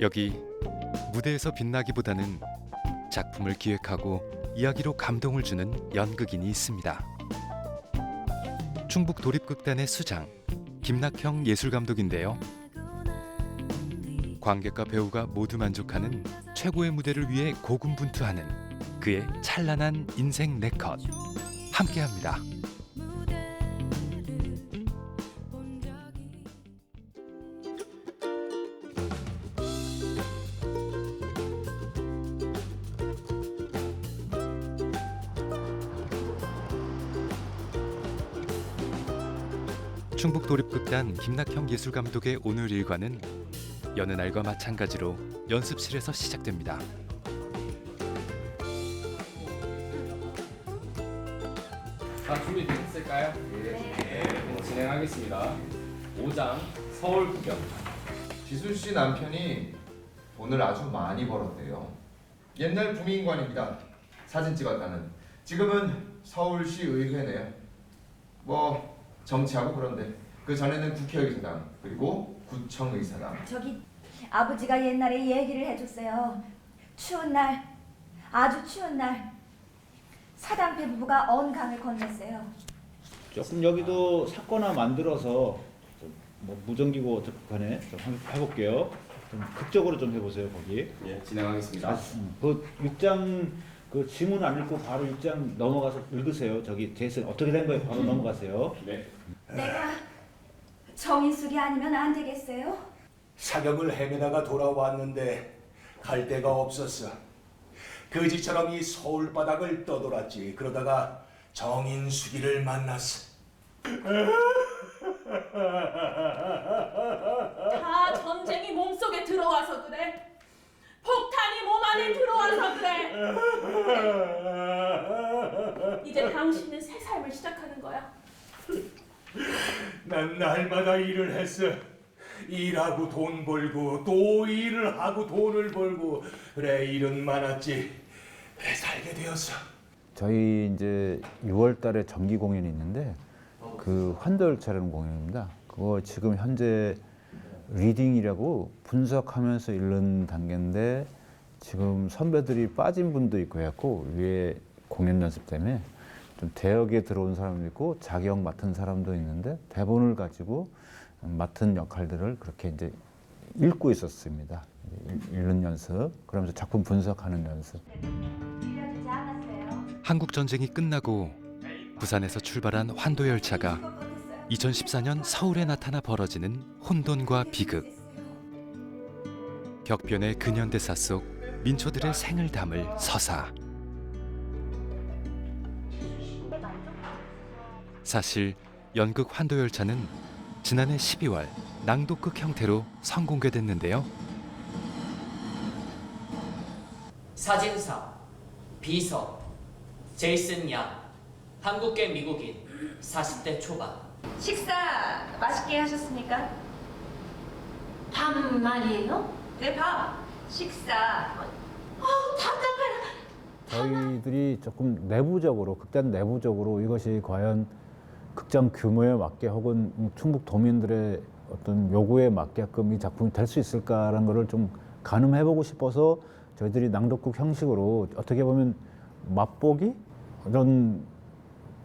여기 무대에서 빛나기보다는 작품을 기획하고 이야기로 감동을 주는 연극인이 있습니다. 충북 도립극단의 수장 김낙형 예술감독인데요. 관객과 배우가 모두 만족하는 최고의 무대를 위해 고군분투하는 그의 찬란한 인생 네컷 함께합니다. 충북 도립극단 김낙형 예술감독의 오늘 일과는 여느 날과 마찬가지로 연습실에서 시작됩니다. 다 준비되셨을까요? 네. 진행하겠습니다. 5장 서울 구경. 지수 씨 남편이 돈을 아주 많이 벌었대요. 옛날 부민관입니다. 사진 찍었다는. 지금은 서울시 의회네요. 뭐 정치하고 그런데 그 전에는 국회의사당 그리고 구청의사당. 저기 아버지가 옛날에 얘기를 해줬어요. 추운 날, 아주 추운 날 사당패 부부가 언 강을 건넜어요. 조금 여기도 사거나 만들어서 뭐 무전기고 간에 좀 해볼게요. 좀 극적으로 좀 해보세요 거기. 예, 진행하겠습니다. 그 6장 그 지문 안 읽고 바로 6장 넘어가서 읽으세요. 저기 대선 어떻게 된 거예요? 바로 넘어가세요. 네. 내가 정인숙이 아니면 안 되겠어요? 사격을 헤매다가 돌아왔는데 갈 데가 없었어. 거지처럼 이 서울 바닥을 떠돌았지. 그러다가 정인숙이를 만났어. 다 전쟁이 몸속에 들어와서 그래. 폭탄이 몸 안에 들어와서 그래. 이제 당신은 새 삶을 시작하는 거야. 난 날마다 일을 했어. 일하고 돈 벌고 또 일을 하고 돈을 벌고 그래 일은 많았지. 그래 살게 되었어. 저희 이제 6월 달에 정기 공연이 있는데 그 환도열차라는 공연입니다. 그거 지금 현재 리딩이라고 분석하면서 읽는 단계인데 지금 선배들이 빠진 분도 있고 해갖고 위에 공연 연습 때문에 좀 대역에 들어온 사람도 있고 자기역 맡은 사람도 있는데 대본을 가지고 맡은 역할들을 그렇게 이제 읽고 있었습니다. 읽는 연습, 그러면서 작품 분석하는 연습. 들려주지 않았어요. 한국 전쟁이 끝나고 부산에서 출발한 환도열차가 2014년 서울에 나타나 벌어지는 혼돈과 비극. 격변의 근현대사 속 민초들의 생을 담을 서사. 사실 연극 환도열차는 지난해 12월 낭독극 형태로 선공개됐는데요. 사진사, 비서, 제이슨 양, 한국계 미국인, 40대 초반. 식사 맛있게 하셨습니까? 밥 말이에요? 네, 밥. 식사. 저희들이 조금 내부적으로 극단 내부적으로 이것이 과연 극장 규모에 맞게 혹은 충북 도민들의 어떤 요구에 맞게끔 이 작품이 될 수 있을까라는 것을 좀 가늠해보고 싶어서 저희들이 낭독극 형식으로 어떻게 보면 맛보기 이런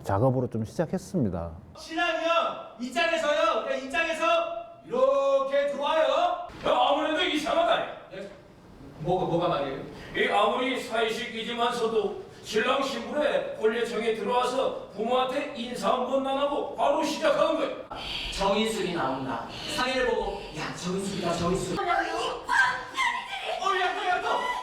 작업으로 좀 시작했습니다. 신랑이요 입장에서요 그냥 입장에서 이렇게 들어와요. 아무래도 이상하다. 뭐가 말이에요? 이 아무리 사회식이지만서도 신랑 신부의婚礼장에 들어와서 부모한테 인사 한번 안 하고 바로 시작하는 거예요. 정인숙이 나온다. 상의를 보고 야 정인숙이다 정인숙. 야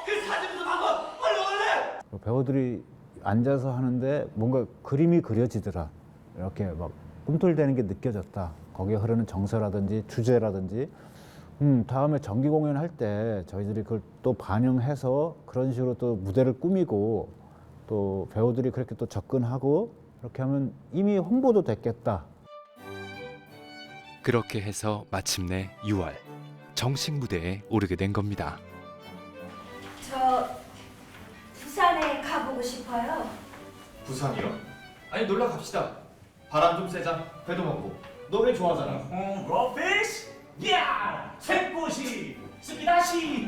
그 사진 좀 한번 얼른. 배우들이 앉아서 하는데 뭔가 그림이 그려지더라. 이렇게 막 꿈틀대는 게 느껴졌다. 거기에 흐르는 정서라든지 주제라든지 다음에 정기 공연 할 때 저희들이 그걸 또 반영해서 그런 식으로 또 무대를 꾸미고 또 배우들이 그렇게 또 접근하고 그렇게 하면 이미 홍보도 됐겠다. 그렇게 해서 마침내 6월 정식 무대에 오르게 된 겁니다. 저 부산에 가보고 싶어요. 부산이요? 아니 놀러 갑시다. 바람 좀 쐬자. 회도 먹고. 너 회 좋아하잖아. 러피스? 야! 새꽃이 스피다시.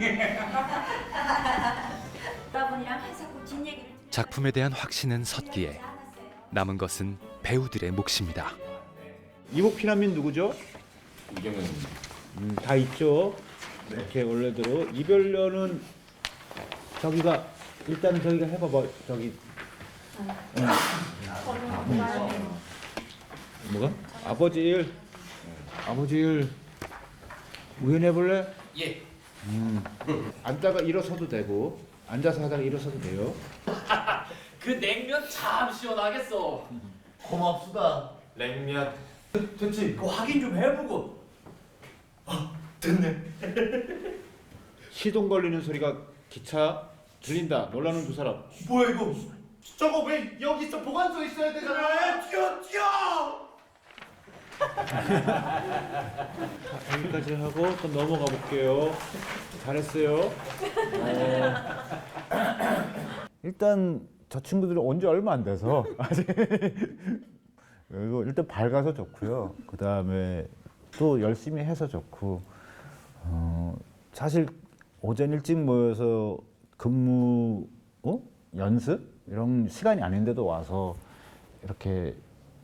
여러분이랑 한사코 뒷얘기를 작품에 대한 확신은 섰기에 남은 것은 배우들의 몫입니다. 이복 피난민 누구죠? 이경영입니다. 다 있죠. 이렇게 원래대로 이별년은 저기가 일단은 저기가 해봐봐. 저기 뭐가? 아버지 일 우연해 볼래? 예. 앉다가 일어서도 되고 앉아서 하다가 일어서도 돼요. 그 냉면 참 시원하겠어. 고맙수다. 냉면. 됐지? 그거 확인 좀 해보고. 됐네. 시동 걸리는 소리가 기차 들린다. 놀라는 두 사람. 뭐야 이거? 저거 왜 여기 있어? 보관소에 있어야 되잖아. 뛰어! 여기까지 하고 또 넘어가 볼게요. 잘했어요. 일단 저 친구들이 온 지 얼마 안 돼서 아직 그리고 일단 밝아서 좋고요. 그 다음에 또 열심히 해서 좋고 사실 오전 일찍 모여서 근무 연습 이런 시간이 아닌데도 와서 이렇게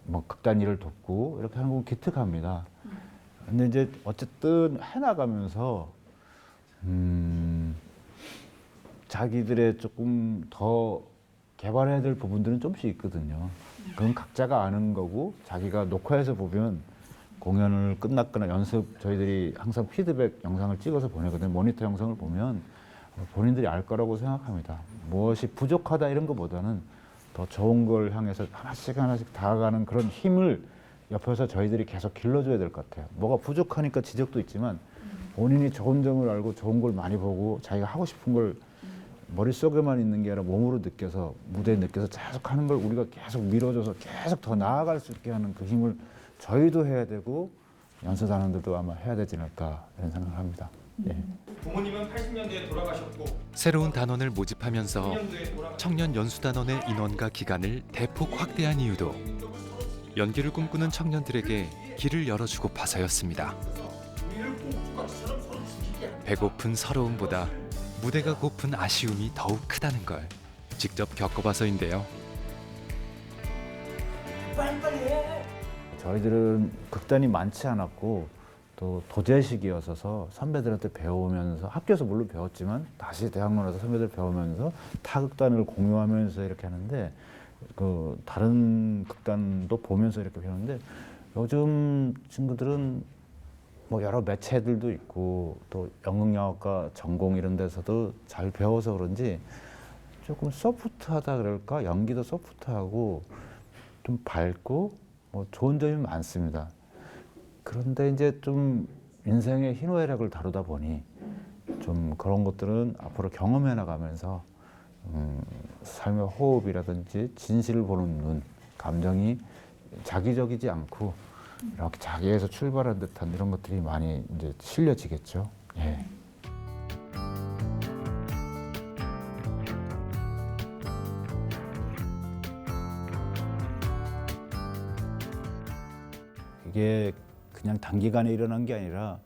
뭐 극단 일을 돕고 이렇게 하는 건 기특합니다. 근데 이제 어쨌든 해나가면서 자기들의 조금 더 개발해야 될 부분들은 좀씩 있거든요. 그건 각자가 아는 거고 자기가 녹화해서 보면 공연을 끝났거나 연습 저희들이 항상 피드백 영상을 찍어서 보내거든요. 모니터 영상을 보면 본인들이 알 거라고 생각합니다. 무엇이 부족하다 이런 것보다는 더 좋은 걸 향해서 하나씩 하나씩 다가가는 그런 힘을 옆에서 저희들이 계속 길러줘야 될 것 같아요. 뭐가 부족하니까 지적도 있지만 본인이 좋은 점을 알고 좋은 걸 많이 보고 자기가 하고 싶은 걸 머릿속에만 있는 게 아니라 몸으로 느껴서 무대에 느껴서 계속 하는 걸 우리가 계속 밀어줘서 계속 더 나아갈 수 있게 하는 그 힘을 저희도 해야 되고 연수단원들도 아마 해야 되지 않을까 이런 생각을 합니다. 예. 부모님은 80년대에 돌아가셨고 새로운 단원을 모집하면서 2년도에 돌아가. 청년 연수단원의 인원과 기간을 대폭 확대한 이유도 연기를 꿈꾸는 청년들에게 길을 열어주고파서였습니다. 배고픈 서러움보다 무대가 고픈 아쉬움이 더욱 크다는 걸 직접 겪어봐서인데요. 저희들은 극단이 많지 않았고 또 도제식이었어서 선배들한테 배우면서 학교에서 물론 배웠지만 다시 대학로 가서 선배들 배우면서 타극단을 공유하면서 이렇게 하는데 그 다른 극단도 보면서 이렇게 배우는데 요즘 친구들은 뭐 여러 매체들도 있고 또 연극영화과 전공 이런 데서도 잘 배워서 그런지 조금 소프트하다 그럴까 연기도 소프트하고 좀 밝고 뭐 좋은 점이 많습니다. 그런데 이제 좀 인생의 희노애락을 다루다 보니 좀 그런 것들은 앞으로 경험해 나가면서 삶의 호흡이라든지 진실을 보는 눈, 감정이 자기적이지 않고 이렇게 자기에서 출발한 듯한 이런 것들이 많이 이제 실려지겠죠. 예. 이게 그냥 단기간에 일어난 게 아니라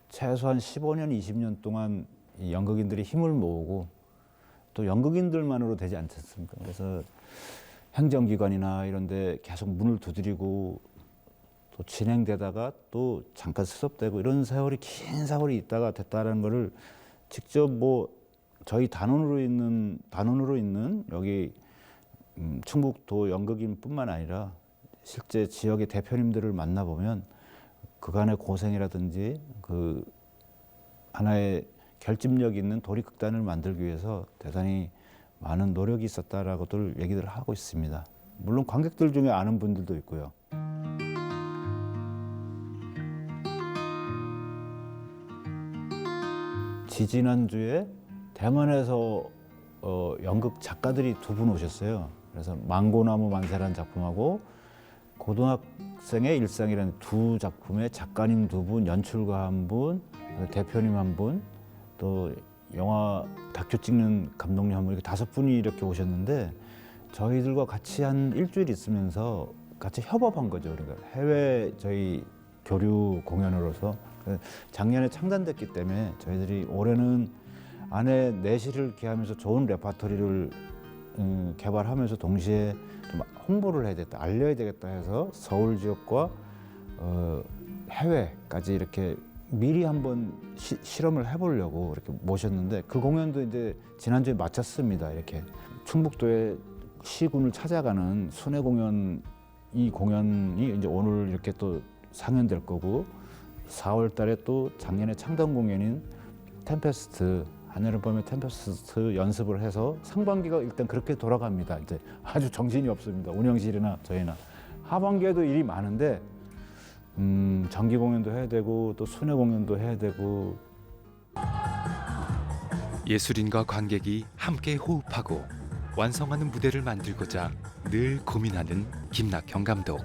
최소한 15년, 20년 동안 이 연극인들이 힘을 모으고 또 연극인들만으로 되지 않지 않습니까? 그래서 행정기관이나 이런 데 계속 문을 두드리고 또 진행되다가 또 잠깐 스톱되고 이런 세월이 긴 세월이 있다가 됐다는 거를 직접 뭐 저희 단원으로 있는 여기 충북도 연극인뿐만 아니라 실제 지역의 대표님들을 만나보면 그간의 고생이라든지 그 하나의 결집력 있는 도립극단을 만들기 위해서 대단히 많은 노력이 있었다라고들 얘기를 하고 있습니다. 물론 관객들 중에 아는 분들도 있고요. 지지난주에 대만에서 연극 작가들이 두 분 오셨어요. 그래서 망고나무 만세라는 작품하고 고등학생의 일상이라는 두 작품의 작가님 두 분, 연출가 한 분, 대표님 한 분, 또 영화 다큐 찍는 감독님 한 분, 이렇게 5분이 이렇게 오셨는데 저희들과 같이 한 일주일 있으면서 같이 협업한 거죠. 그러니까 해외 저희 교류 공연으로서 작년에 창단됐기 때문에 저희들이 올해는 안에 내실을 기하면서 좋은 레파토리를 개발하면서 동시에 좀 홍보를 해야 되겠다, 알려야 되겠다 해서 서울 지역과 해외까지 이렇게 미리 한번 실험을 해보려고 이렇게 모셨는데 그 공연도 이제 지난주에 마쳤습니다. 이렇게 충북도의 시군을 찾아가는 순회 공연, 이 공연이 이제 오늘 이렇게 또 상연될 거고 4월 달에 또 작년에 창단 공연인 템페스트, 한여름밤의 템페스트 연습을 해서 상반기가 일단 그렇게 돌아갑니다. 이제 아주 정신이 없습니다. 운영실이나 저희나. 하반기에도 일이 많은데 정기 공연도 해야 되고 또 순회 공연도 해야 되고. 예술인과 관객이 함께 호흡하고 완성하는 무대를 만들고자 늘 고민하는 김낙형 감독.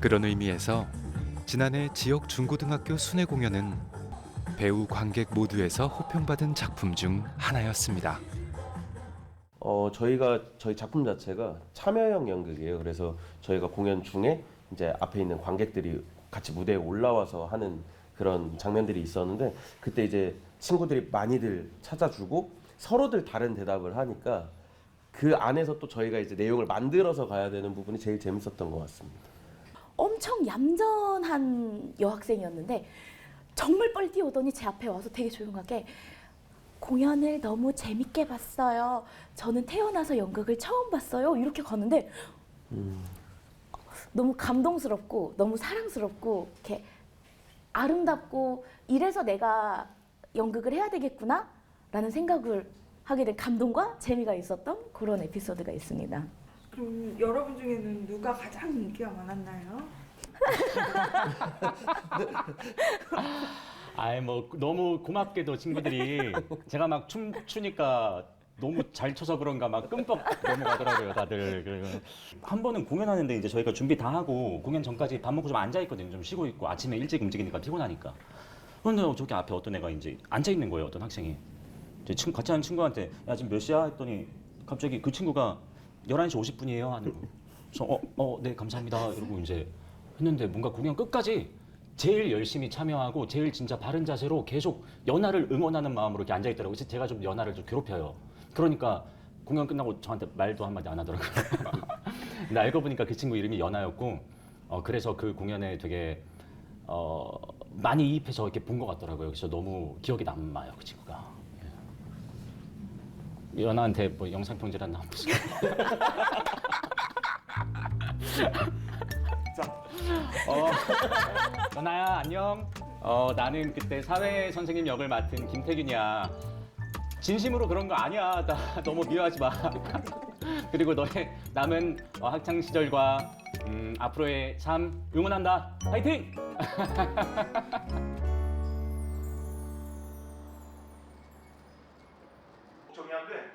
그런 의미에서 지난해 지역 중고등학교 순회 공연은 배우 관객 모두에서 호평받은 작품 중 하나였습니다. 저희 작품 자체가 참여형 연극이에요. 그래서 저희가 공연 중에 이제 앞에 있는 관객들이 같이 무대에 올라와서 하는 그런 장면들이 있었는데 그때 이제 친구들이 많이들 찾아주고 서로들 다른 대답을 하니까 그 안에서 또 저희가 이제 내용을 만들어서 가야 되는 부분이 제일 재밌었던 것 같습니다. 엄청 얌전한 여학생이었는데 정말 빨리 뛰어오더니 제 앞에 와서 되게 조용하게 공연을 너무 재밌게 봤어요. 저는 태어나서 연극을 처음 봤어요. 이렇게 가는데 너무 감동스럽고 너무 사랑스럽고 이렇게 아름답고 이래서 내가 연극을 해야 되겠구나 라는 생각을 하게 된 감동과 재미가 있었던 그런 에피소드가 있습니다. 그럼 여러분 중에는 누가 가장 인기가 많았나요? 아이 뭐 너무 고맙게도 친구들이 제가 막 춤추니까 너무 잘 춰서 그런가 막 끔뻑 넘어가더라고요 다들. 한 번은 공연하는데 이제 저희가 준비 다 하고 공연 전까지 밥 먹고 좀 앉아 있거든요. 좀 쉬고 있고 아침에 일찍 움직이니까 피곤하니까. 그런데 저기 앞에 어떤 애가 이제 앉아 있는 거예요. 어떤 학생이. 이제 같이 하는 친구한테 야 지금 몇 시야 했더니 갑자기 그 친구가 11시 50분이에요 하는 거. 그래서 네 감사합니다 이러고 이제 했는데 뭔가 공연 끝까지 제일 열심히 참여하고 제일 진짜 바른 자세로 계속 연하를 응원하는 마음으로 이렇게 앉아 있더라고요. 제가 좀 연하를 좀 괴롭혀요. 그러니까 공연 끝나고 저한테 말도 한마디 안 하더라고요. 근데 알고 보니까 그 친구 이름이 연하였고 그래서 그 공연에 되게 많이 이입해서 이렇게 본 것 같더라고요. 그래서 너무 기억에 남아요 그 친구가. 연하한테 뭐 영상 편지라도 한번 보세요. 연아야 안녕. 나는 그때 사회 선생님 역을 맡은 김태균이야. 진심으로 그런 거 아니야. 나 너무 미워하지 마. 그리고 너의 남은 학창 시절과 앞으로의 삶 응원한다. 파이팅!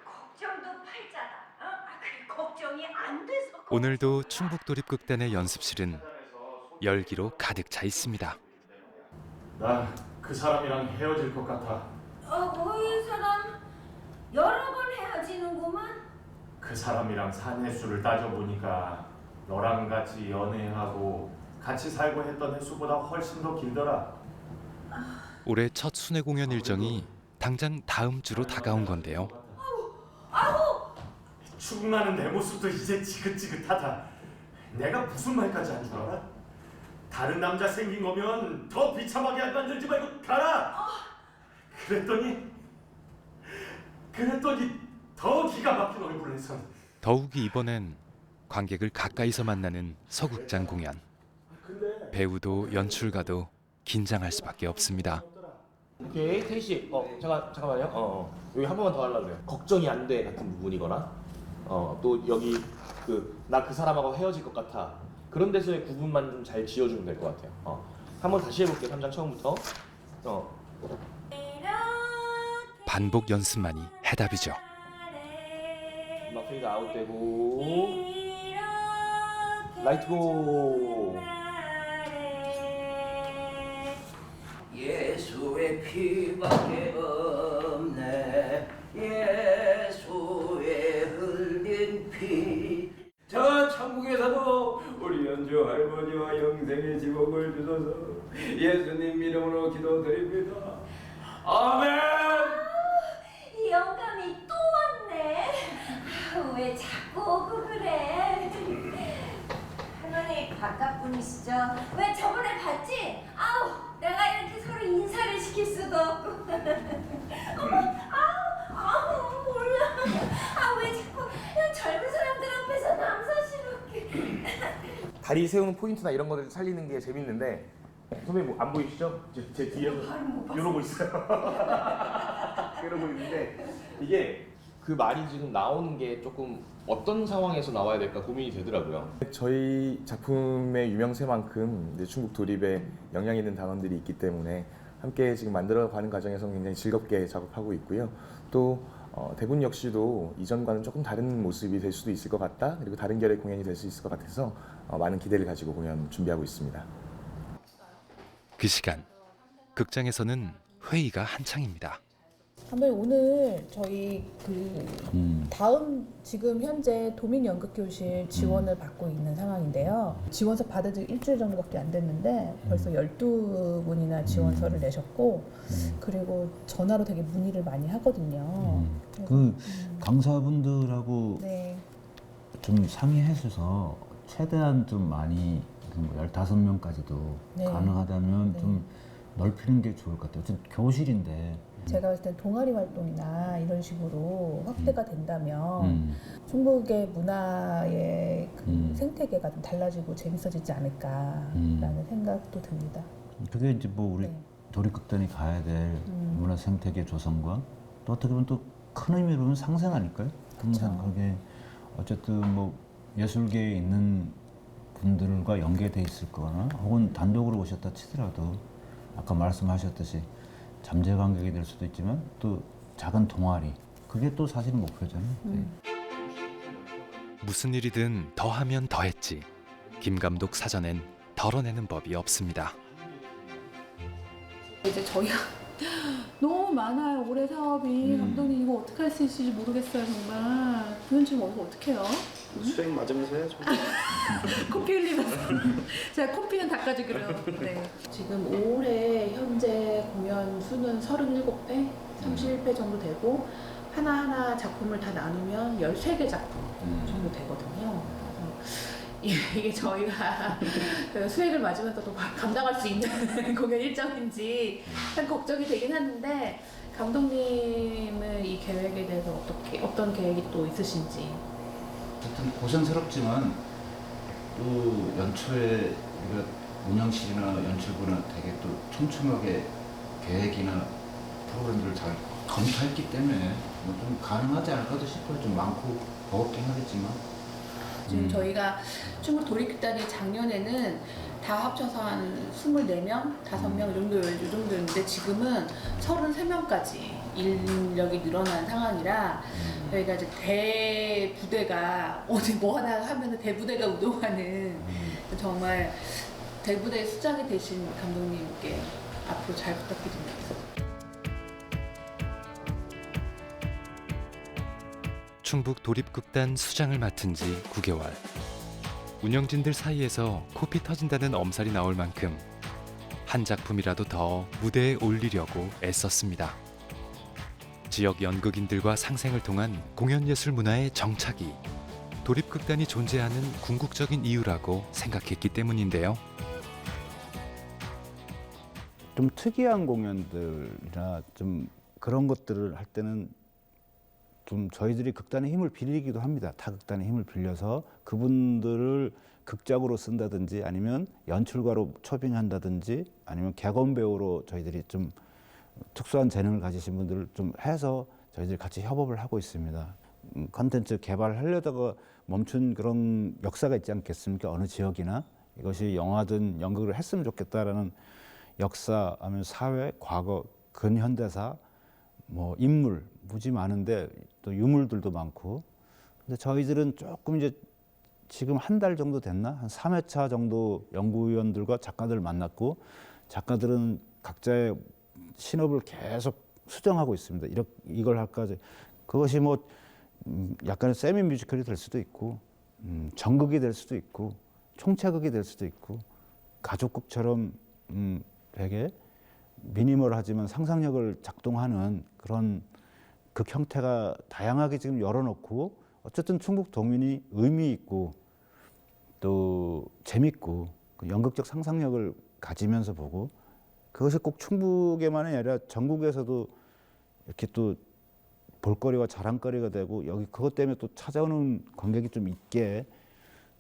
걱정도 팔자다. 그래 걱정이 안 돼서. 오늘도 충북도립극단의 연습실은 열기로 가득 차 있습니다. 나 그 사람이랑 헤어질 것 같아. 이 사람 여러 번 헤어지는구만. 그 사람이랑 산 횟수를 따져보니까 너랑 같이 연애하고 같이 살고 했던 횟수보다 훨씬 더 길더라. 올해 첫 순회 공연 일정이 당장 다음 주로 다가온 건데요. 축나는 내 모습도 이제 지긋지긋하다. 내가 무슨 말까지 한 줄 알아? 다른 남자 생긴 거면 더 비참하게 만들지 말고 가라. 그랬더니 더 기가 막힌 얼굴을 해서 더욱이 이번엔 관객을 가까이서 만나는 서극장 공연. 배우도 연출가도 긴장할 수밖에 없습니다. 오케이 태희 씨, 잠깐만요. 여기 한 번만 더 하려고 해요. 걱정이 안 돼 같은 부분이거나, 또 여기 나 그 사람하고 헤어질 것 같아. 그런 데서의 구분만 좀 잘 지어주면 될 것 같아요. 한번 다시 해볼게요. 3장 처음부터. 반복 연습만이 해답이죠. 음악 페이드 아웃되고 라이트 고. 예수의 피밖에 없네. 예수의 흘린 피. 저 천국에서도 우리 연주 할머니와 영생의 지복 복을 주소서. 예수님 이름으로 기도드립니다. 아멘. 이 영감이 또 왔네. 왜 자꾸 오고 그래? 할머니 바깥 분이시죠? 왜 저번에 봤지? 아우 내가 이렇게 서로 인사를 시킬 수도 없고. 어머 아우 몰라. 왜 자꾸 이런 젊은 사람들 앞에서 남사스럽게. 다리 세우는 포인트나 이런 것들 살리는 게 재밌는데 선배님 뭐 안 보이시죠? 제 뒤에서 이러고 있어요. 이러고 있는데 이게 그 말이 지금 나오는 게 조금 어떤 상황에서 나와야 될까 고민이 되더라고요. 저희 작품의 유명세만큼 이제 충북 도립에 영향 있는 단원들이 있기 때문에 함께 지금 만들어가는 과정에서 굉장히 즐겁게 작업하고 있고요. 또 대군 역시도 이전과는 조금 다른 모습이 될 수도 있을 것 같다. 그리고 다른 결의 공연이 될 수 있을 것 같아서 많은 기대를 가지고 공연 준비하고 있습니다. 그 시간 극장에서는 회의가 한창입니다. 선배님 오늘 저희 다음 지금 현재 도민연극교실 지원을 받고 있는 상황인데요. 지원서 받은 지 일주일 정도밖에 안 됐는데 벌써 12분이나 지원서를 내셨고 그리고 전화로 되게 문의를 많이 하거든요. 그 강사분들하고 네. 좀 상의해서 최대한 좀 많이 15명까지도 네. 가능하다면 네. 좀 넓히는 게 좋을 것 같아요. 어쨌든 교실인데 제가 봤을 때 동아리 활동이나 이런 식으로 확대가 된다면 충북의 문화의 그 생태계가 좀 달라지고 재밌어지지 않을까라는 생각도 듭니다. 그게 이제 뭐 우리 네. 도립극단이 가야 될 문화 생태계 조성과 또 어떻게 보면 또 큰 의미로 보면 상생 아닐까요? 항상 그게 어쨌든 뭐 예술계에 있는 분들과 연계돼 있을 거나 혹은 단독으로 오셨다 치더라도 아까 말씀하셨듯이 잠재 관객이 될 수도 있지만 또 작은 동아리 그게 또 사실은 목표잖아요. 네. 무슨 일이든 더하면 더했지. 김 감독 사전엔 덜어내는 법이 없습니다. 이제 저희가 너무 많아요. 올해 사업이 감독님 이거 어떻게 할 수 있을지 모르겠어요 정말. 그건 지금 어떻게 해요? 수행 맞으면서 해야죠. 코피 흘리면서 제가 코피는 닦아주기로. 네. 지금 올해 현재 공연 수는 37회, 31회 정도 되고 하나하나 작품을 다 나누면 13개 작품 정도 되거든요. 이게 저희가 수액을 맞으면서도 감당할 수 있는 공연 일정인지 참 걱정이 되긴 하는데 감독님은 이 계획에 대해서 어떤 계획이 또 있으신지. 어쨌든 고생스럽지만 또 연초에 우리가 운영실이나 연출부나 되게 또 촘촘하게 계획이나 프로그램들을 잘 검토했기 때문에 뭐 좀 가능하지 않을까도 싶어요. 좀 많고 버겁긴 하겠지만. 지금 저희가 충북 도립극단이 작년에는 다 합쳐서 한 24명, 5명 이 정도였는데 지금은 33명까지 인력이 늘어난 상황이라 저희가 이제 대부대가 어디 뭐 하나 하면 대부대가 우동하는 정말 대부대의 수장이 되신 감독님께 앞으로 잘 부탁드립니다. 충북 도립극단 수장을 맡은 지 9개월. 운영진들 사이에서 코피 터진다는 엄살이 나올 만큼 한 작품이라도 더 무대에 올리려고 애썼습니다. 지역 연극인들과 상생을 통한 공연예술 문화의 정착이 도립극단이 존재하는 궁극적인 이유라고 생각했기 때문인데요. 좀 특이한 공연들이나 좀 그런 것들을 할 때는 좀 저희들이 극단의 힘을 빌리기도 합니다. 타 극단의 힘을 빌려서 그분들을 극작으로 쓴다든지 아니면 연출가로 초빙한다든지 아니면 객원 배우로 저희들이 좀 특수한 재능을 가지신 분들을 좀 해서 저희들이 같이 협업을 하고 있습니다. 컨텐츠 개발을 하려다가 멈춘 그런 역사가 있지 않겠습니까? 어느 지역이나 이것이 영화든 연극을 했으면 좋겠다라는 역사, 아니면 사회, 과거, 근현대사, 뭐 인물 무지 많은데 또 유물들도 많고. 근데 저희들은 조금 이제 지금 한 달 정도 됐나? 한 3회차 정도 연구위원들과 작가들을 만났고 작가들은 각자의 신업을 계속 수정하고 있습니다. 이걸 할까? 그것이 뭐 약간의 세미 뮤지컬이 될 수도 있고 전극이 될 수도 있고 총체극이 될 수도 있고 가족극처럼 되게 미니멀하지만 상상력을 작동하는 그런 극 형태가 다양하게 지금 열어놓고 어쨌든 충북 도민이 의미 있고 또 재밌고 그 연극적 상상력을 가지면서 보고 그것이 꼭 충북에만이 아니라 전국에서도 이렇게 또 볼거리와 자랑거리가 되고 여기 그것 때문에 또 찾아오는 관객이 좀 있게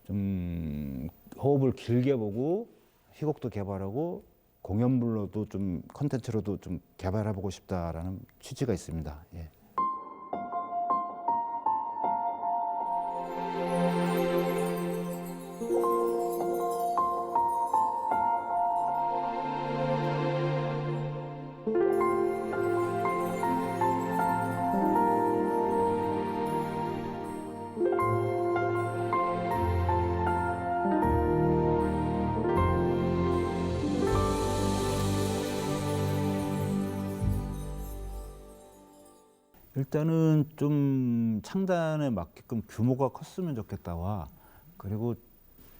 좀 호흡을 길게 보고 희곡도 개발하고 공연물로도 좀 컨텐츠로도 좀 개발해보고 싶다라는 취지가 있습니다. 예. 일단은 좀 창단에 맞게끔 규모가 컸으면 좋겠다와 그리고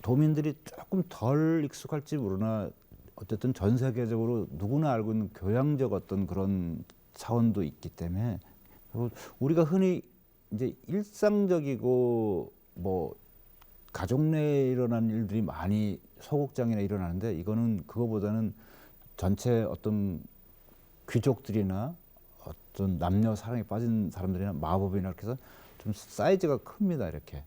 도민들이 조금 덜 익숙할지 모르나 어쨌든 전 세계적으로 누구나 알고 있는 교양적 어떤 그런 차원도 있기 때문에 그리고 우리가 흔히 이제 일상적이고 뭐 가족 내에 일어나는 일들이 많이 소극장이나 일어나는데 이거는 그거보다는 전체 어떤 귀족들이나 어떤 남녀 사랑에 빠진 사람들이나 마법이나 이렇게 해서 좀 사이즈가 큽니다. 이렇게.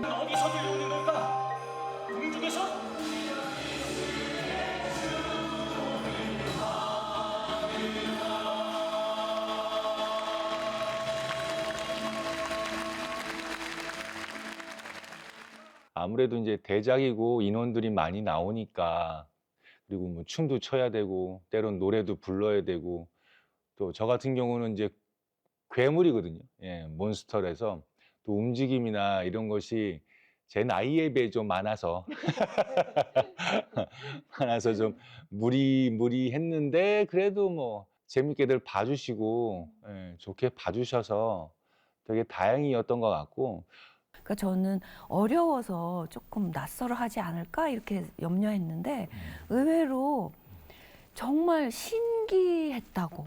어디서 들려오는 걸까? 궁 중에서? 아무래도 이제 대작이고 인원들이 많이 나오니까 그리고 뭐 춤도 춰야 되고 때론 노래도 불러야 되고 또 저 같은 경우는 이제 괴물이거든요. 예, 몬스터라서 또 움직임이나 이런 것이 제 나이에 비해 좀 많아서 많아서 좀 무리했는데 그래도 뭐 재밌게들 봐주시고 예, 좋게 봐주셔서 되게 다행이었던 것 같고. 그러니까 저는 어려워서 조금 낯설어 하지 않을까 이렇게 염려했는데 의외로 정말 신기했다고.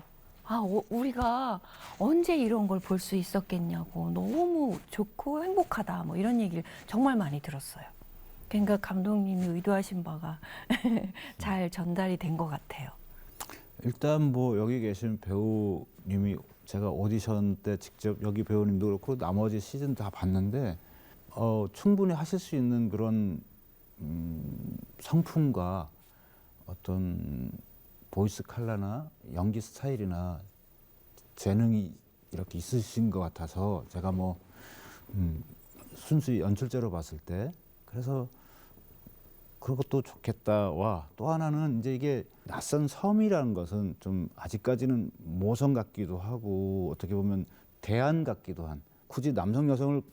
우리가 언제 이런 걸 볼 수 있었겠냐고 너무 좋고 행복하다 뭐 이런 얘기를 정말 많이 들었어요. 그러니까 감독님이 의도하신 바가 잘 전달이 된 것 같아요. 일단 뭐 여기 계신 배우님이 제가 오디션 때 직접 여기 배우님도 그렇고 나머지 시즌 다 봤는데 충분히 하실 수 있는 그런 성품과 어떤 보이스 컬러나 연기 스타일이나 재능이 이렇게 있으신 것 같아서 제가 뭐 순수히 연출자로 봤을 때 그래서 그것도 좋겠다와 또 하나는 이제 이게 낯선 섬이라는 것은 좀 아직까지는 모성 같기도 하고 어떻게 보면 대안 같기도 한 굳이 남성 여성을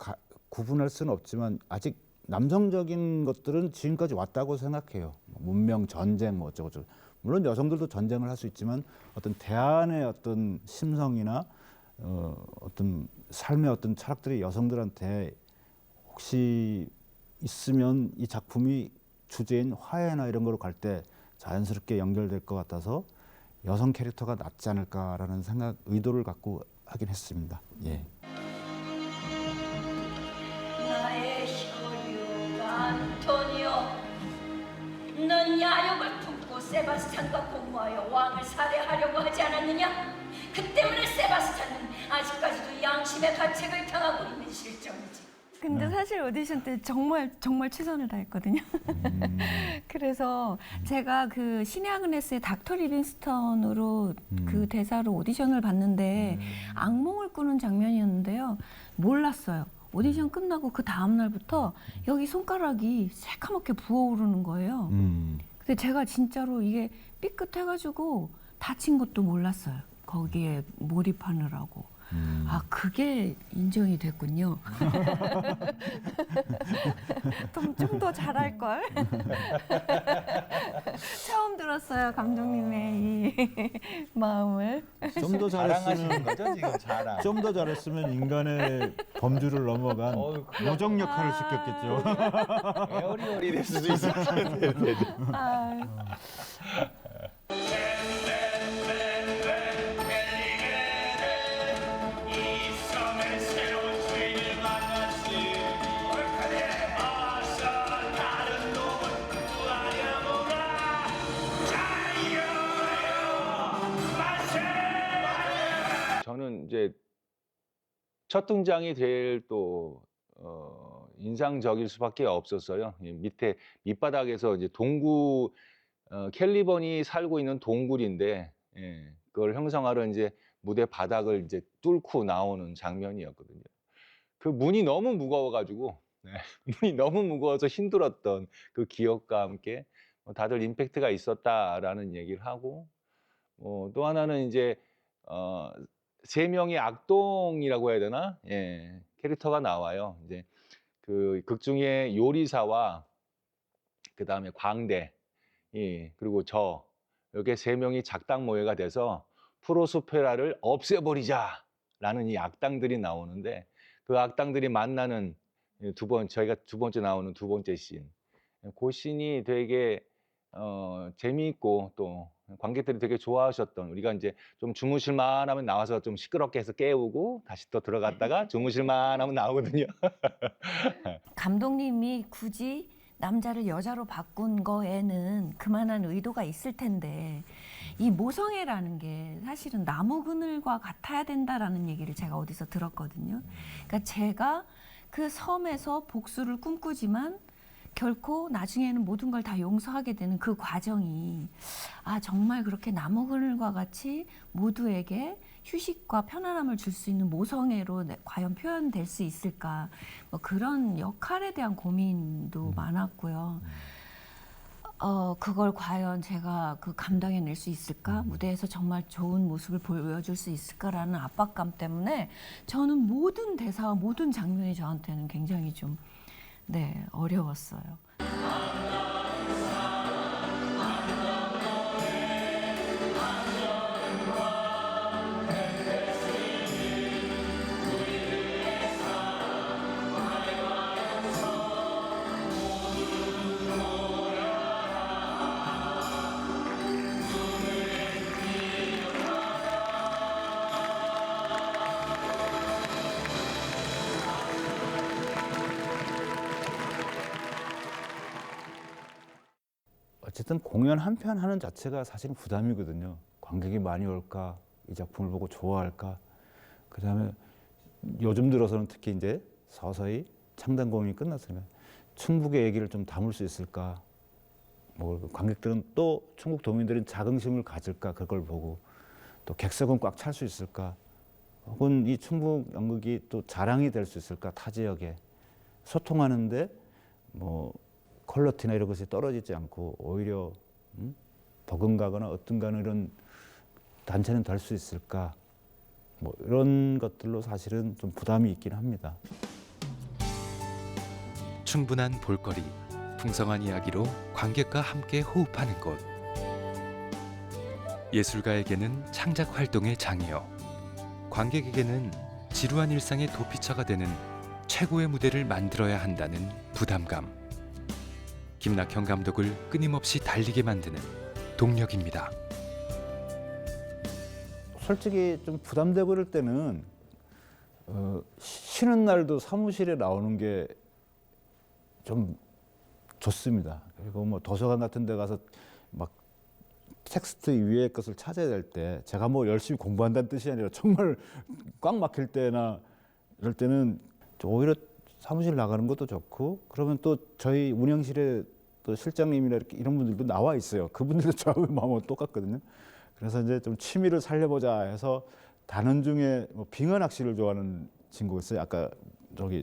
구분할 수는 없지만 아직 남성적인 것들은 지금까지 왔다고 생각해요. 문명, 전쟁 뭐 어쩌고저쩌고. 물론 여성들도 전쟁을 할 수 있지만 어떤 대안의 어떤 심성이나 어떤 삶의 어떤 철학들이 여성들한테 혹시 있으면 이 작품이 주제인 화해나 이런 거로 갈 때 자연스럽게 연결될 것 같아서 여성 캐릭터가 낫지 않을까라는 의도를 갖고 하긴 했습니다. 예. 나의 혈육 안토니오, 넌 야욕을 품고 세바스찬과 공모하여 왕을 살해하려고 하지 않았느냐? 그 때문에 세바스찬은 아직까지도 양심의 가책을 당하고 있는 실정이지. 근데 사실 오디션 때 정말 최선을 다했거든요. 그래서 제가 그 신의 아그네스의 닥터 리빙스턴으로 그 대사로 오디션을 봤는데 악몽을 꾸는 장면이었는데요. 몰랐어요. 오디션 끝나고 그 다음 날부터 여기 손가락이 새카맣게 부어오르는 거예요. 근데 제가 진짜로 이게 삐끗해가지고 다친 것도 몰랐어요. 거기에 몰입하느라고. 아, 그게 인정이 됐군요. 좀 더 잘할 걸. 처음 들었어요, 감독님의 이 마음을. 좀 더 자랑하시는 거죠, 지금 자랑. 좀 더 잘했으면 인간의 범주를 넘어간 요정 역할을 시켰겠죠. 에어리얼이 될 수도 있을 것 같아요. 저는 이제 첫 등장이 제일 또 인상적일 수밖에 없었어요. 이 밑에 밑바닥에서 이제 동굴 캘리번이 살고 있는 동굴인데 그걸 형성하러 이제 무대 바닥을 이제 뚫고 나오는 장면이었거든요. 그 문이 너무 무거워가지고 문이 너무 무거워서 힘들었던 그 기억과 함께 다들 임팩트가 있었다라는 얘기를 하고 또 하나는 이제 세 명의 악동이라고 해야 되나? 예, 캐릭터가 나와요. 이제 그 극 중에 요리사와 그 다음에 광대, 그리고 이렇게 세 명이 작당 모여가 돼서 프로스페라를 없애버리자라는 이 악당들이 나오는데 그 악당들이 만나는 저희가 두 번째 나오는 두 번째 씬, 그 씬이 되게 재미있고 또 관객들이 되게 좋아하셨던, 우리가 이제 좀 주무실만 하면 나와서 좀 시끄럽게 해서 깨우고 다시 또 들어갔다가 주무실만 하면 나오거든요. 감독님이 굳이 남자를 여자로 바꾼 거에는 그만한 의도가 있을 텐데 이 모성애라는 게 사실은 나무 그늘과 같아야 된다라는 얘기를 제가 어디서 들었거든요. 그러니까 제가 그 섬에서 복수를 꿈꾸지만 결코 나중에는 모든 걸 다 용서하게 되는 그 과정이 정말 그렇게 나무 그늘과 같이 모두에게 휴식과 편안함을 줄 수 있는 모성애로 과연 표현될 수 있을까, 뭐 그런 역할에 대한 고민도 많았고요. 그걸 과연 제가 감당해낼 수 있을까, 무대에서 정말 좋은 모습을 보여줄 수 있을까라는 압박감 때문에 저는 모든 대사와 모든 장면이 저한테는 굉장히 좀 어려웠어요. 어쨌든 공연 한 편 하는 자체가 사실은 부담이거든요. 관객이 많이 올까, 이 작품을 보고 좋아할까. 그다음에 요즘 들어서는 특히 이제 서서히 창단 공연이 끝났으면 충북의 얘기를 좀 담을 수 있을까. 뭐 관객들은 또 충북 도민들은 자긍심을 가질까, 그걸 보고 또 객석은 꽉 찰 수 있을까. 혹은 이 충북 연극이 또 자랑이 될 수 있을까, 타 지역에 소통하는데 뭐 퀄리티나 이런 것이 떨어지지 않고 오히려 버금가거나 어떤가는 이런 단체는 될 수 있을까, 뭐 이런 것들로 사실은 좀 부담이 있긴 합니다. 충분한 볼거리, 풍성한 이야기로 관객과 함께 호흡하는 곳. 예술가에게는 창작 활동의 장이요, 관객에게는 지루한 일상의 도피처가 되는 최고의 무대를 만들어야 한다는 부담감. 김낙현 감독을 끊임없이 달리게 만드는 동력입니다. 솔직히 좀 부담되고 그럴 때는 쉬는 날도 사무실에 나오는 게 좀 좋습니다. 그리고 뭐 도서관 같은 데 가서 막 텍스트 위의 것을 찾아야 될 때, 제가 뭐 열심히 공부한다는 뜻이 아니라 정말 꽉 막힐 때나 이럴 때는 오히려 사무실 나가는 것도 좋고, 그러면 또 저희 운영실에 또 실장님이나 이런 분들도 나와 있어요. 그분들도 저하고 마음은 똑같거든요. 그래서 이제 좀 취미를 살려보자 해서 단원 중에 뭐 빙어 낚시를 좋아하는 친구가 있어요. 아까 저기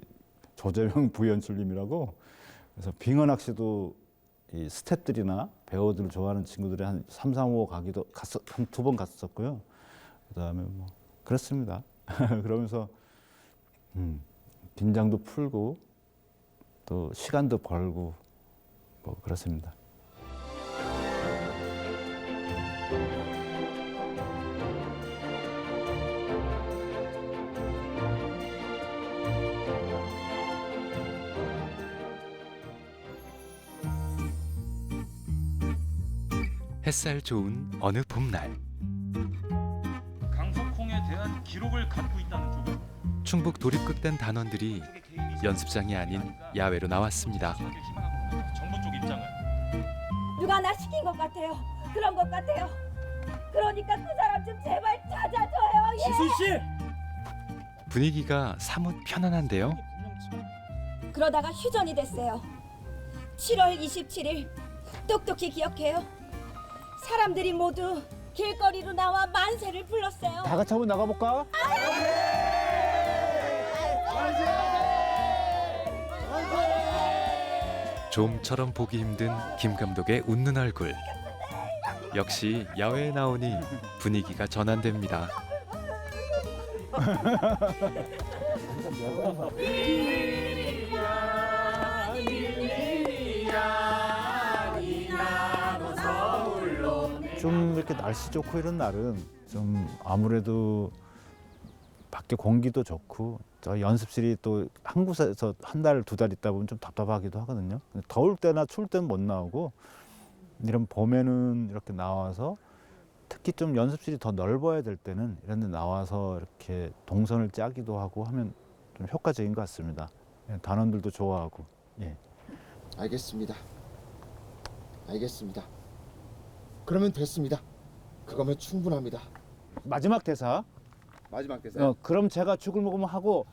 조재명 부연출님이라고. 그래서 빙어 낚시도 이 스태프들이나 배우들 좋아하는 친구들이 한 3, 4, 5 가기도 한 2번 갔었고요. 그다음에 뭐 그렇습니다. 그러면서 긴장도 풀고 또 시간도 벌고 뭐 그렇습니다. 햇살 좋은 어느 봄날 강석홍에 대한 기록을 갖고 있다는 쪽으로 충북 도립극단 단원들이 연습장이 아닌 야외로 나왔습니다. 정부 쪽 입장은 누가 나 시킨 것 같아요. 그런 것 같아요. 그러니까 그 사람 좀 제발 찾아줘요. 예. 지순 씨! 분위기가 사뭇 편안한데요. 그러다가 휴전이 됐어요. 7월 27일 똑똑히 기억해요. 사람들이 모두 길거리로 나와 만세를 불렀어요. 다 같이 한번 나가볼까? 좀처럼 보기 힘든 김 감독의 웃는 얼굴. 역시 야외에 나오니 분위기가 전환됩니다. 좀 이렇게 날씨 좋고 이런 날은 좀 아무래도 밖에 공기도 좋고 저 연습실이 또 한 곳에서 한 달, 두 달 있다 보면 좀 답답하기도 하거든요. 더울 때나 추울 때는 못 나오고 이런 봄에는 이렇게 나와서 특히 좀 연습실이 더 넓어야 될 때는 이런 데 나와서 이렇게 동선을 짜기도 하고 하면 좀 효과적인 것 같습니다. 단원들도 좋아하고. 예. 알겠습니다. 알겠습니다. 그러면 됐습니다. 그거면 충분합니다. 마지막 대사. 마지막 대사. 그럼 제가 죽을 먹으면 하고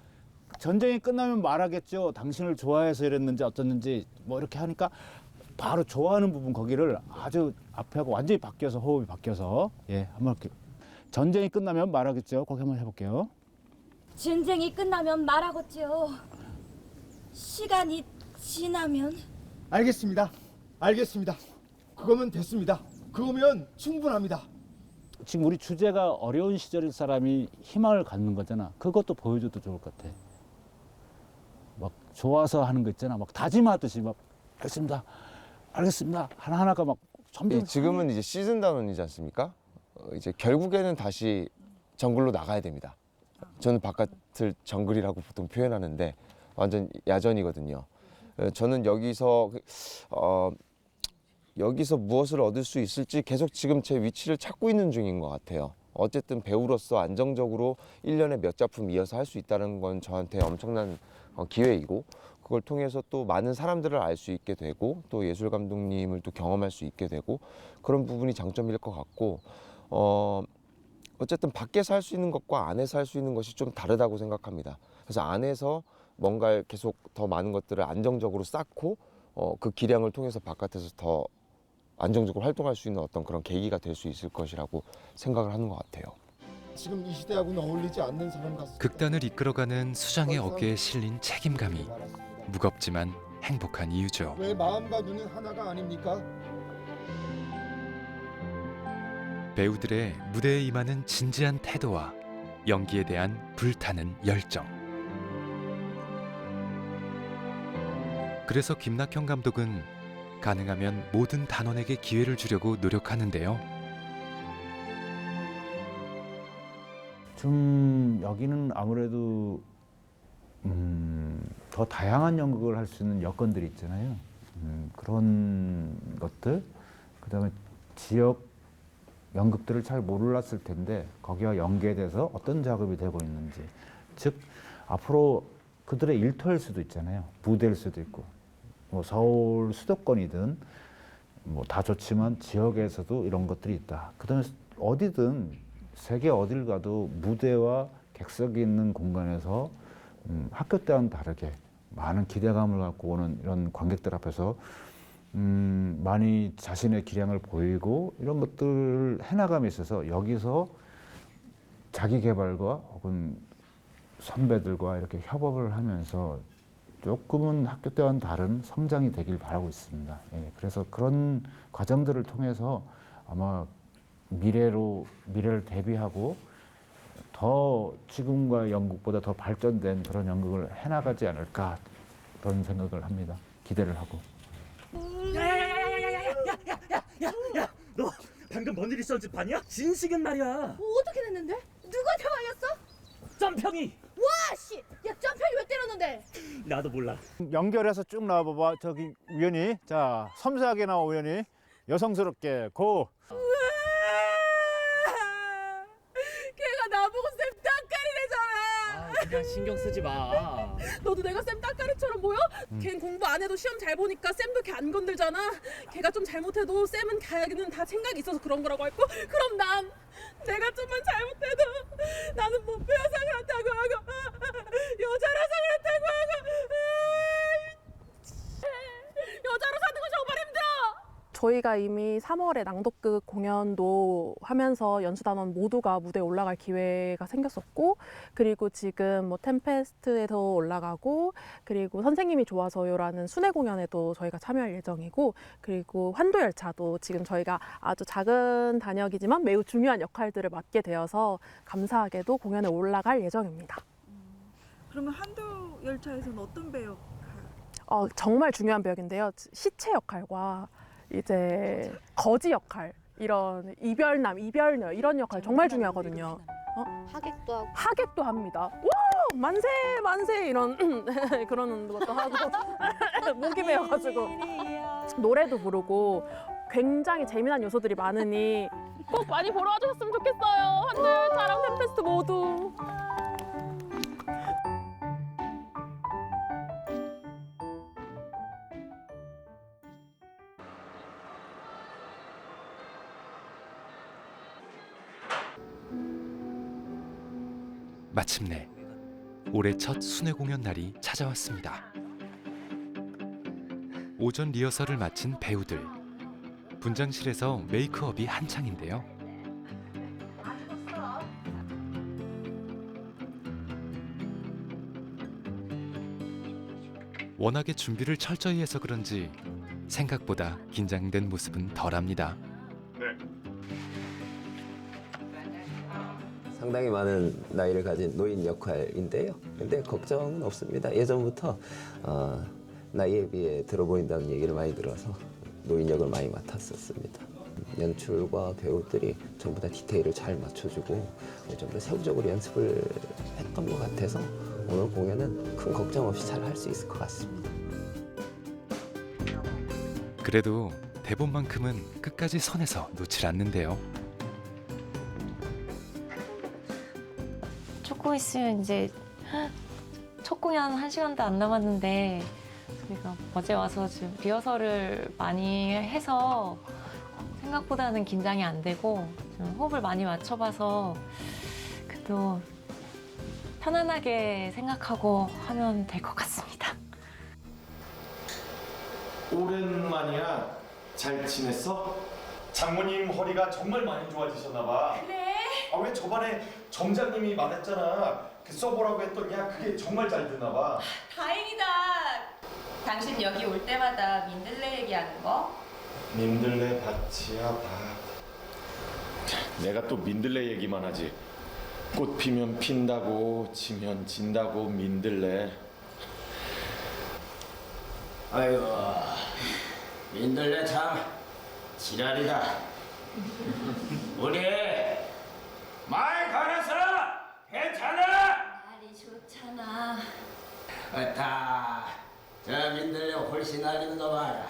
전쟁이 끝나면 말하겠죠. 당신을 좋아해서 이랬는지 어쩌는지 뭐 이렇게 하니까 바로 좋아하는 부분 거기를 아주 앞에 하고 완전히 바뀌어서 호흡이 바뀌어서 예 한번 이렇게 전쟁이 끝나면 말하겠죠. 거기 한번 해볼게요. 전쟁이 끝나면 말하겠지요. 시간이 지나면 알겠습니다. 알겠습니다. 그거면 됐습니다. 그거면 충분합니다. 지금 우리 주제가 어려운 시절일 사람이 희망을 갖는 거잖아. 그것도 보여줘도 좋을 것 같아. 막 좋아서 하는 거 있잖아. 막 다짐하듯이 막 알겠습니다. 알겠습니다. 하나하나가 막 점점 예, 지금은 이제 시즌 단원이지 않습니까? 이제 결국에는 다시 정글로 나가야 됩니다. 저는 바깥을 정글이라고 보통 표현하는데 완전 야전이거든요. 저는 여기서 무엇을 얻을 수 있을지 계속 지금 제 위치를 찾고 있는 중인 것 같아요. 어쨌든 배우로서 안정적으로 1년에 몇 작품 이어서 할 수 있다는 건 저한테 엄청난 기회이고 그걸 통해서 또 많은 사람들을 알 수 있게 되고 또 예술 감독님을 또 경험할 수 있게 되고 그런 부분이 장점일 것 같고 어쨌든 밖에서 할 수 있는 것과 안에서 할 수 있는 것이 좀 다르다고 생각합니다. 그래서 안에서 뭔가 계속 더 많은 것들을 안정적으로 쌓고 그 기량을 통해서 바깥에서 더 안정적으로 활동할 수 있는 어떤 그런 계기가 될 수 있을 것이라고 생각을 하는 것 같아요. 지금 이 시대하고는 어울리지 않는 사람 같습니다. 극단을 이끌어가는 수장의 어깨에 실린 책임감이 무겁지만 행복한 이유죠. 왜 마음과 눈은 하나가 아닙니까? 배우들의 무대에 임하는 진지한 태도와 연기에 대한 불타는 열정. 그래서 김낙현 감독은 가능하면 모든 단원에게 기회를 주려고 노력하는데요. 좀 여기는 아무래도 더 다양한 연극을 할 수 있는 여건들이 있잖아요. 그런 것들, 그다음에 지역 연극들을 잘 몰랐을 텐데 거기와 연계돼서 어떤 작업이 되고 있는지, 즉 앞으로 그들의 일터일 수도 있잖아요. 무대일 수도 있고, 뭐 서울 수도권이든 뭐 다 좋지만 지역에서도 이런 것들이 있다. 그다음에 어디든 세계 어딜 가도 무대와 객석이 있는 공간에서 학교 때와는 다르게 많은 기대감을 갖고 오는 이런 관객들 앞에서 많이 자신의 기량을 보이고 이런 것들을 해나감에 있어서 여기서 자기 개발과 혹은 선배들과 이렇게 협업을 하면서 조금은 학교 때와는 다른 성장이 되길 바라고 있습니다. 예, 그래서 그런 과정들을 통해서 아마 미래를 대비하고 더 지금과 연극보다 더 발전된 그런 연극을 해나가지 않을까 그런 생각을 합니다. 기대를 하고. 야야야야야야야야야야 너 방금 뭔 일 있었는지 봤냐? 진식은 말이야. 어떻게 됐는데? 누가 대화였어? 점평이. 와 씨! 야 점평이 왜 때렸는데? 나도 몰라. 연결해서 쭉 나와봐봐. 저기 우연히 자 섬세하게 나와 우연히 여성스럽게 고. 걔가 나보고 쌤 따까리래잖아. 그냥 신경 쓰지 마. 너도 내가 쌤 따까리처럼 보여? 걘 공부 안 해도 시험 잘 보니까 쌤도 걔 안 건들잖아. 걔가 좀 잘못해도 쌤은 걔는 다 생각이 있어서 그런 거라고 할거. 그럼 난 내가 좀만 잘못해도 나는 못 배워서 그렇다고 하고 여자라서 그렇다고 하고 여자로 사는 거 정말 힘들어. 저희가 이미 3월에 낭독극 공연도 하면서 연수단원 모두가 무대에 올라갈 기회가 생겼었고, 그리고 지금 뭐 템페스트에서 올라가고, 그리고 선생님이 좋아서요라는 순회 공연에도 저희가 참여할 예정이고, 그리고 환도열차도 지금 저희가 아주 작은 단역이지만 매우 중요한 역할들을 맡게 되어서 감사하게도 공연에 올라갈 예정입니다. 그러면 한도 열차에서는 어떤 배역? 정말 중요한 배역인데요. 시체 역할과 이제 거지 역할, 이런 이별남, 이별녀 이런 역할 정말 중요하거든요. 하객도 하고. 하객도 합니다. 와 만세 만세 이런 그러는 것도 하고 목이 메어가지고 노래도 부르고 굉장히 재미난 요소들이 많으니 꼭 많이 보러 와주셨으면 좋겠어요. 한도열차랑 템페스트 모두. 마침내 올해 첫 순회 공연 날이 찾아왔습니다. 오전 리허설을 마친 배우들. 분장실에서 메이크업이 한창인데요. 워낙에 준비를 철저히 해서 그런지 생각보다 긴장된 모습은 덜합니다. 상당히 많은 나이를 가진 노인 역할인데요. 근데 걱정은 없습니다. 예전부터 나이에 비해 들어 보인다는 얘기를 많이 들어서 노인 역을 많이 맡았었습니다. 연출과 배우들이 전부 다 디테일을 잘 맞춰주고 좀 더 세부적으로 연습을 했던 것 같아서 오늘 공연은 큰 걱정 없이 잘 할 수 있을 것 같습니다. 그래도 대본만큼은 끝까지 손에서 놓질 않는데요. 조금 있으면 이제 첫 공연 1시간도 안 남았는데 저희가 어제 와서 지금 리허설을 많이 해서 생각보다는 긴장이 안 되고 좀 호흡을 많이 맞춰봐서 그래도 편안하게 생각하고 하면 될 것 같습니다. 오랜만이야. 잘 지냈어? 장모님 허리가 정말 많이 좋아지셨나 봐. 그래? 왜 저번에 정장님이 말했잖아. 써보라고 했더니 그게 정말 잘 됐나 봐. 다행이다. 당신 여기 올 때마다 민들레 얘기하는 거? 민들레 밭이야 밭. 내가 또 민들레 얘기만 하지. 꽃 피면 핀다고 지면 진다고 민들레. 아이고 민들레 참 지랄이다. 우리 말 걸어서 괜찮아? 날이 좋잖아. 어따 저 민들레 훨씬 날리는 거 봐라.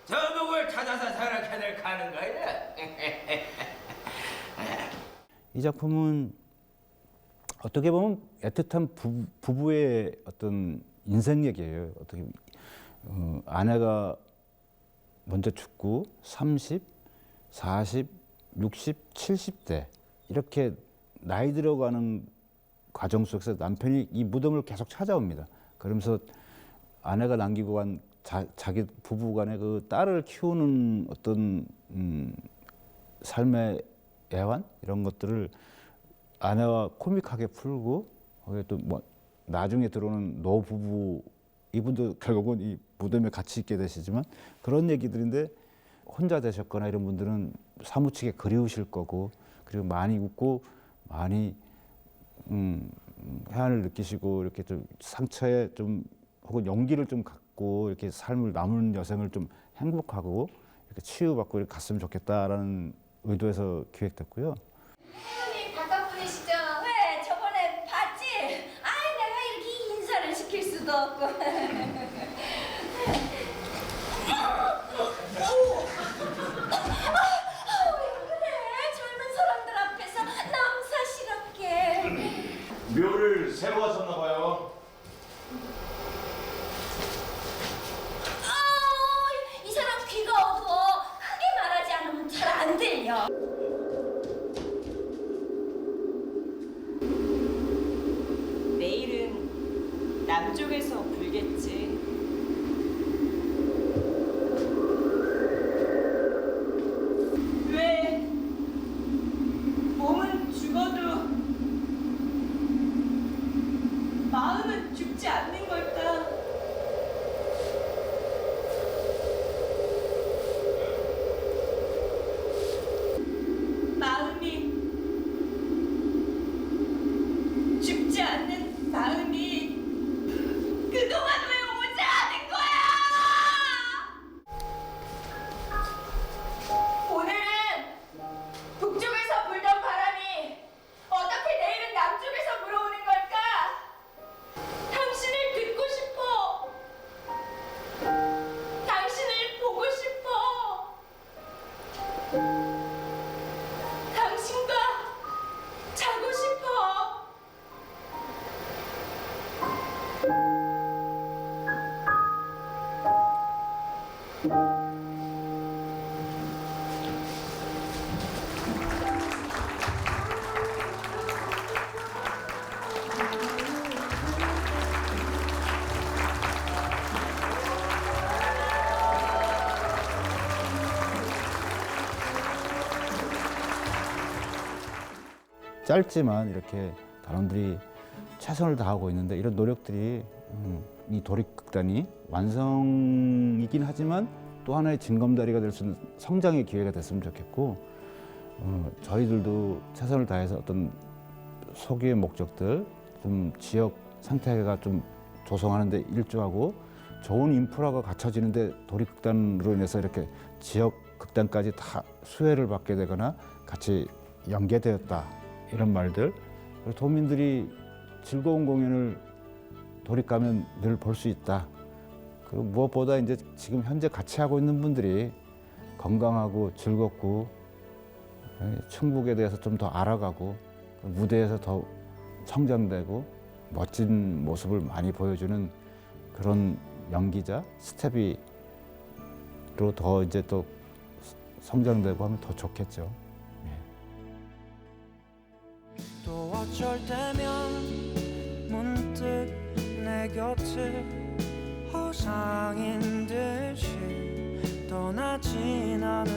저 누굴 찾아서 저렇게 들 가는 거야? 이 작품은 어떻게 보면 애틋한 부부의 어떤 인생 얘기예요. 어떻게 아내가 먼저 죽고 30, 40, 60, 70대 이렇게 나이 들어가는 과정 속에서 남편이 이 무덤을 계속 찾아옵니다. 그러면서 아내가 남기고 간 자기 부부간의 그 딸을 키우는 어떤 삶의 애환 이런 것들을 아내와 코믹하게 풀고 거기에 또 뭐 나중에 들어오는 노부부 이분도 결국은 이 무덤에 같이 있게 되시지만 그런 얘기들인데 혼자 되셨거나 이런 분들은 사무치게 그리우실 거고 그리고 많이 웃고 많이 해안을 느끼시고 이렇게 좀 상처에 좀 혹은 용기를 좀 갖고 이렇게 삶을 남은 여생을 좀 행복하고 이렇게 치유받고 이렇게 갔으면 좋겠다라는 의도에서 기획됐고요. 혜연님 바깥분이시죠? 왜 저번에 봤지? 아이 내가 이렇게 인사를 시킬 수도 없고. 왜 그래? 젊은 사람들 앞에서 남사스럽게. 묘를 새로 하셨나 봐요. 이 사람 귀가 어두워. 크게 말하지 않으면 잘 안 들려. 내일은 남쪽에서 불겠지. 왜 몸은 죽어도 마음은 죽지 않는 걸까? 마음이 죽지 않는 마음이 그동안 왜 오지 않은 거야? 오늘은 북쪽에서 불던 바람이 어떻게 내일은 남쪽에서 불어오는 걸까? 당신을 듣고 싶어. 당신을 보고 싶어. 당신과 자고 싶어. 짧지만 이렇게 단원들이 최선을 다하고 있는데 이런 노력들이 이 도립극단이 완성이긴 하지만 또 하나의 징검다리가 될 수 있는 성장의 기회가 됐으면 좋겠고 저희들도 최선을 다해서 어떤 소기의 목적들 좀 지역 생태계가 좀 조성하는 데 일조하고 좋은 인프라가 갖춰지는데 도립극단으로 인해서 이렇게 지역 극단까지 다 수혜를 받게 되거나 같이 연계되었다 이런 말들 그리고 도민들이 즐거운 공연을 도립 가면 늘 볼 수 있다. 그리고 무엇보다 이제 지금 현재 같이 하고 있는 분들이 건강하고 즐겁고 충북에 대해서 좀 더 알아가고 무대에서 더 성장되고 멋진 모습을 많이 보여주는 그런 연기자 스텝이로 더 이제 또 성장되고 하면 더 좋겠죠. 또 어쩔 때면 문득 내 곁을 허상인 듯이 떠나진 않을